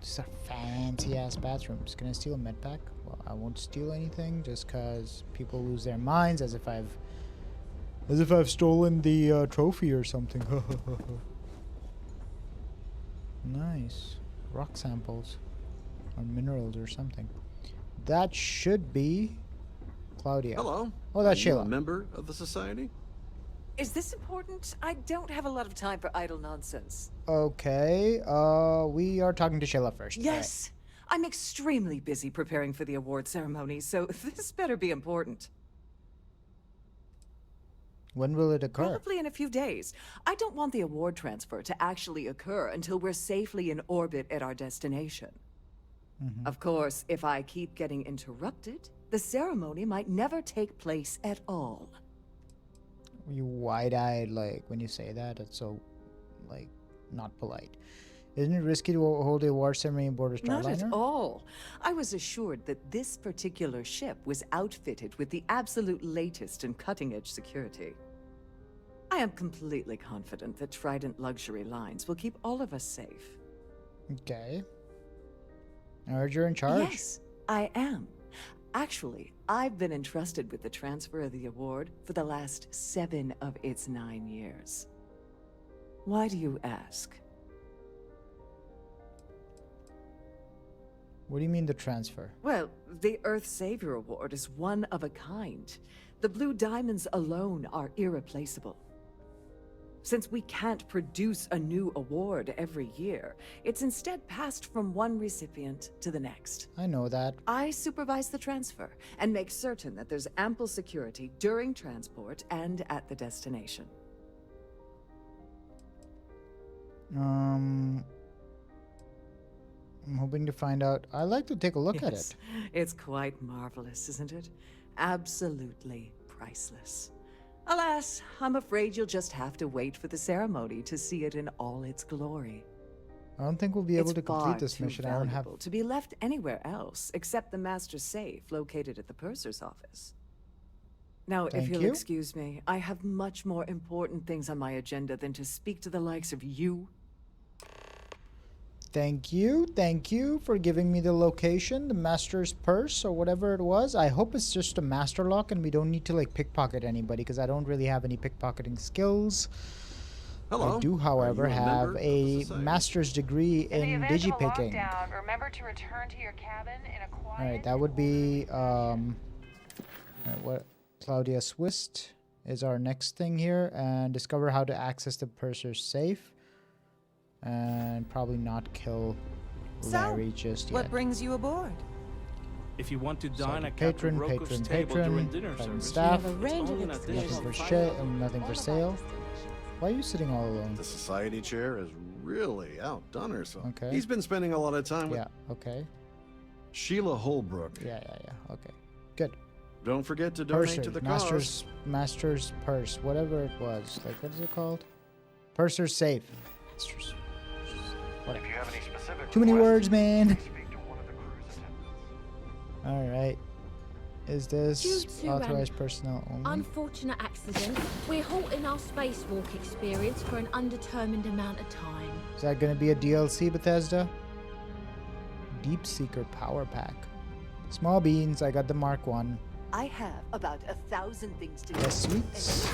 These are fancy ass bathrooms. Can I steal a med pack? Well, I won't steal anything just cause people lose their minds as if I've stolen the trophy or something. Nice. Rock samples. Or minerals or something. That should be Claudia. Hello. Oh, that's Are you Sheila. a member of the society? Is this important? I don't have a lot of time for idle nonsense. Okay, we are talking to Sheila first. Yes. I'm extremely busy preparing for the award ceremony, so this better be important. When will it occur? Probably in a few days. I don't want the award transfer to actually occur until we're safely in orbit at our destination. Of course, if I keep getting interrupted, the ceremony might never take place at all. You wide-eyed, like, when you say that, it's so, like, not polite. Isn't it risky to hold the award ceremony aboard a Starliner? Not at all. I was assured that this particular ship was outfitted with the absolute latest and cutting-edge security. I am completely confident that Trident Luxury Lines will keep all of us safe. Okay. I heard you're in charge. Yes, I am. Actually, I've been entrusted with the transfer of the award for the last 7 of its 9 years. Why do you ask? What do you mean the transfer? Well, the Earth Savior Award is one of a kind. The blue diamonds alone are irreplaceable. Since we can't produce a new award every year, it's instead passed from one recipient to the next. I know that. I supervise the transfer and make certain that there's ample security during transport and at the destination. I'm hoping to find out. I'd like to take a look at it. It's quite marvelous, isn't it? Absolutely priceless. Alas, I'm afraid you'll just have to wait for the ceremony to see it in all its glory. I don't think we'll be able to It's complete far this too mission. I don't have. valuable to be left anywhere else except the master's safe located at the purser's office. Now, if Thank you'll you. excuse me, I have much more important things on my agenda than to speak to the likes of you. Thank you for giving me the location, the master's purse or whatever it was. I hope it's just a master lock and we don't need to like pickpocket anybody because I don't really have any pickpocketing skills. Hello. I do, however, have a master's degree in digipicking. Remember to return to your cabin in a quiet. All right, that would be what Claudia Swist is our next thing here, and discover how to access the purser's safe. And probably not kill Larry just yet. What brings you aboard? If you want to dine at patron, Captain Rokov's table during dinner service, staff, only an additional nothing for sale. Why are you sitting all alone? The society chair has really outdone herself. Okay. He's been spending a lot of time with okay. Sheila Holbrook. Yeah. Okay. Good. Don't forget to donate to the cause. Master's purse, whatever it was. Like, what is it called? Purser's safe. Master's. If you have any specific Too many words, man. speak to one of the crew's attendants. All right. Is this Due to, authorized personnel only? Unfortunate accident, we're halting our spacewalk experience for an undetermined amount of time. Is that going to be a DLC, Bethesda? Deep Seeker Power Pack. Small beans. I got the Mark 1. I have about 1,000 things to do. Yes, sweets.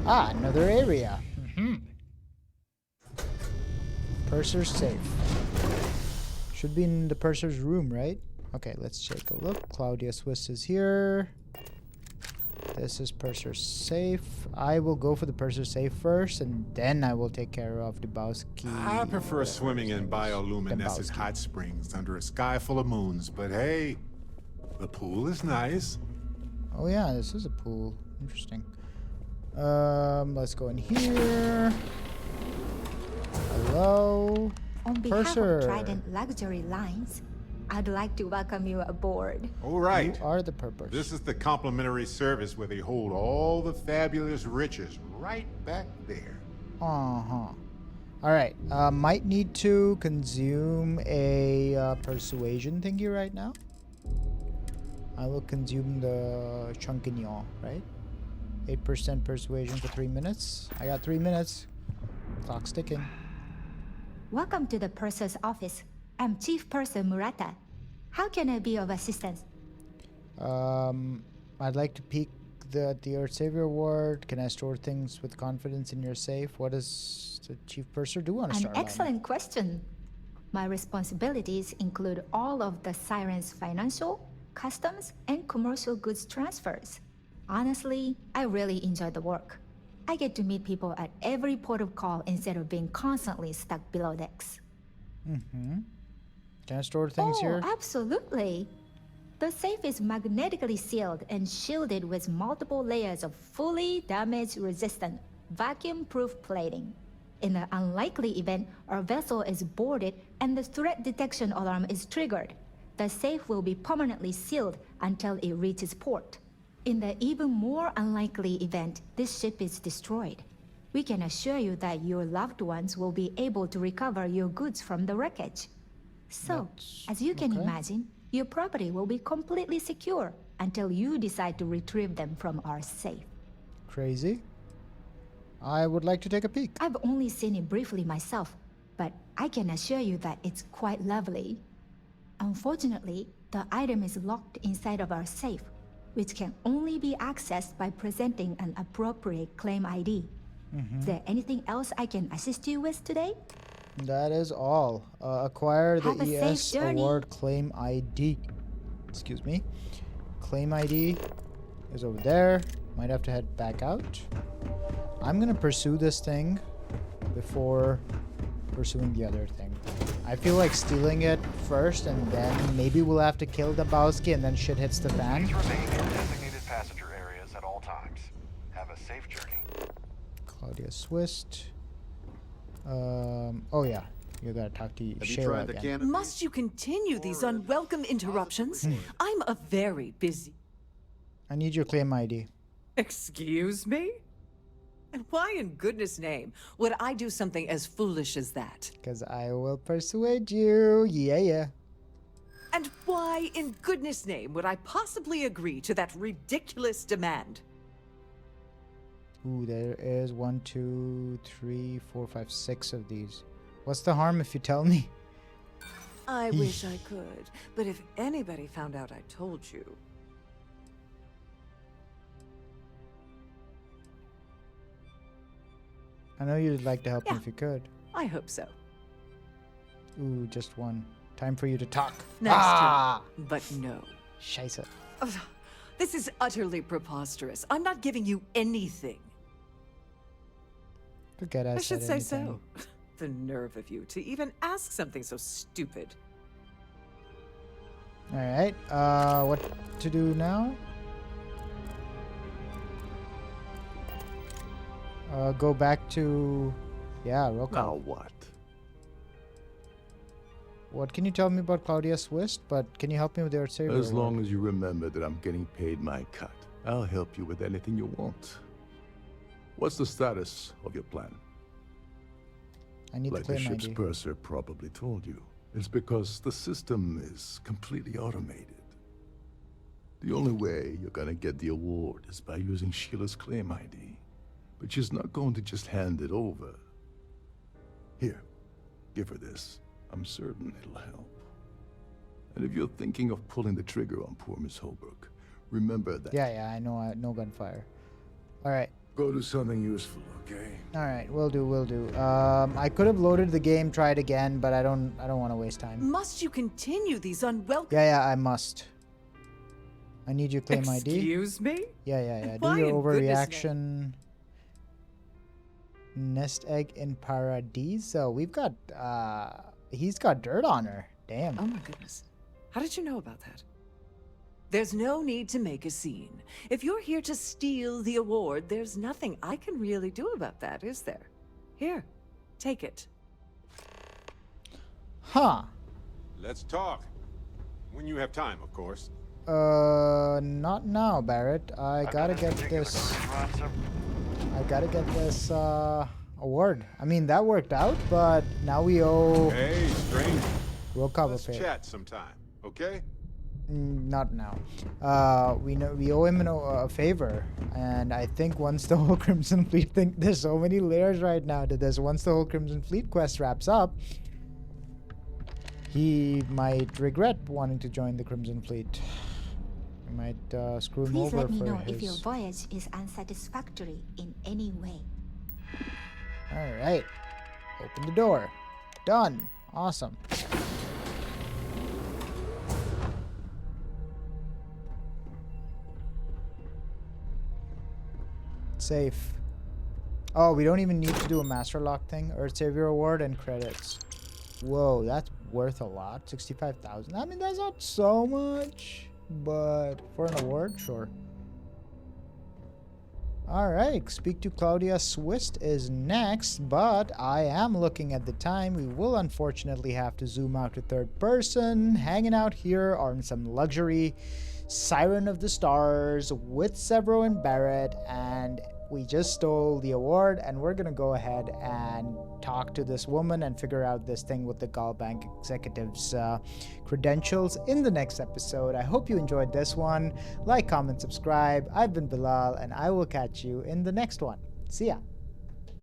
Ah, another area. Purser's safe. Should be in the purser's room, right? Okay, let's take a look. Claudia Swiss is here. This is purser's safe. I will go for the purser's safe first, and then I will take care of Dubowski. I prefer swimming in bioluminescent hot springs under a sky full of moons, but hey, the pool is nice. Oh yeah, this is a pool. Interesting. Let's go in here. Hello. On behalf Purser. of Trident Luxury Lines, I'd like to welcome you aboard. All right. You are the purpose. This is the complimentary service where they hold all the fabulous riches right back there. All right. Might need to consume a persuasion thingy right now. I will consume the Chunkinyo, right? 8% persuasion for 3 minutes. I got 3 minutes. Clock's ticking. Welcome to the Purser's office. I'm Chief Purser Murata. How can I be of assistance? I'd like to peek the Earth Savior Award. Can I store things with confidence in your safe? What does the Chief Purser do on a An Starliner? excellent question. My responsibilities include all of the Siren's financial, customs, and commercial goods transfers. Honestly, I really enjoy the work. I get to meet people at every port of call instead of being constantly stuck below decks. Mm-hmm. Can I store things here? Oh, absolutely. The safe is magnetically sealed and shielded with multiple layers of fully damage-resistant, vacuum-proof plating. In the unlikely event our vessel is boarded and the threat detection alarm is triggered, the safe will be permanently sealed until it reaches port. In the even more unlikely event this ship is destroyed, we can assure you that your loved ones will be able to recover your goods from the wreckage. So, as you can imagine, your property will be completely secure until you decide to retrieve them from our safe. Crazy. I would like to take a peek. I've only seen it briefly myself, but I can assure you that it's quite lovely. Unfortunately, the item is locked inside of our safe, which can only be accessed by presenting an appropriate claim ID. Is there anything else I can assist you with today? That is all. Acquire the Have a ES safe journey. Award Claim ID. Excuse me. Claim ID is over there. Might have to head back out. I'm gonna pursue this thing before pursuing the other thing. I feel like stealing it first, and then maybe we'll have to kill Dabowski, and then shit hits the fan. Please remain in designated passenger areas at all times. Have a safe journey. Claudia Swist. Oh yeah, you gotta talk to Shayla again. Must you continue these unwelcome interruptions? I'm a very busy... I need your claim ID. Excuse me? And why in goodness name would I do something as foolish as that? Because I will persuade you. Yeah. And why in goodness name would I possibly agree to that ridiculous demand? Ooh, there is 1, 2, 3, 4, 5, 6 of these. What's the harm if you tell me? I wish I could, but if anybody found out I told you... I know you'd like to help me if you could. I hope so. Ooh, just one. Time for you to talk. Nice but no. Scheisse. This is utterly preposterous. I'm not giving you anything. Forget I should say so. The nerve of you to even ask something so stupid. Alright, what to do now? Go back to... Yeah, Rokov. Now what? What can you tell me about Claudia Swist? But can you help me with your Sevro? As long as you remember that I'm getting paid my cut, I'll help you with anything you want. What's the status of your plan? I need like to claim the ship's ID. purser probably told you. It's because the system is completely automated. The only way you're gonna get the award is by using Sheila's claim ID. But she's not going to just hand it over. Here, give her this. I'm certain it'll help. And if you're thinking of pulling the trigger on poor Miss Holbrook, remember that. Yeah, I know. No gunfire. All right. Go do something useful, okay? All right, will do. I could have loaded the game, tried again, but I don't want to waste time. Must you continue these unwelcome... Yeah, I must. I need your claim ID. Excuse me? Yeah. Do Why your in goodness overreaction. Nest egg in Paradiso. We've got, he's got dirt on her. Damn. Oh my goodness. How did you know about that? There's no need to make a scene. If you're here to steal the award, there's nothing I can really do about that, is there? Here, take it. Huh. Let's talk. When you have time, of course. Not now, Barrett. I gotta get this award. I mean, that worked out, but now we owe... Hey, stranger. Rokov Let's a favor. chat sometime, okay? Not now. We owe him a favor, and I think once the whole Crimson Fleet there's so many layers right now to this. Once the whole Crimson Fleet quest wraps up, he might regret wanting to join the Crimson Fleet. We might screw him Please over let me for know his... if your voyage is unsatisfactory in any way. All right. Open the door. Done. Awesome. Safe. Oh, we don't even need to do a master lock thing. Earth Savior Award and credits. Whoa, that's worth a lot. 65,000. I mean, that's not so much, but for an award, sure. Alright, Speak to Claudia Swist is next, but I am looking at the time. We will unfortunately have to zoom out to third person, hanging out here on some luxury Siren of the Stars with Sevro and Barrett, and we just stole the award, and we're gonna go ahead and talk to this woman and figure out this thing with the Gal Bank executive's credentials in the next episode. I hope you enjoyed this one. Like, comment, subscribe. I've been Bilal, and I will catch you in the next one. See ya.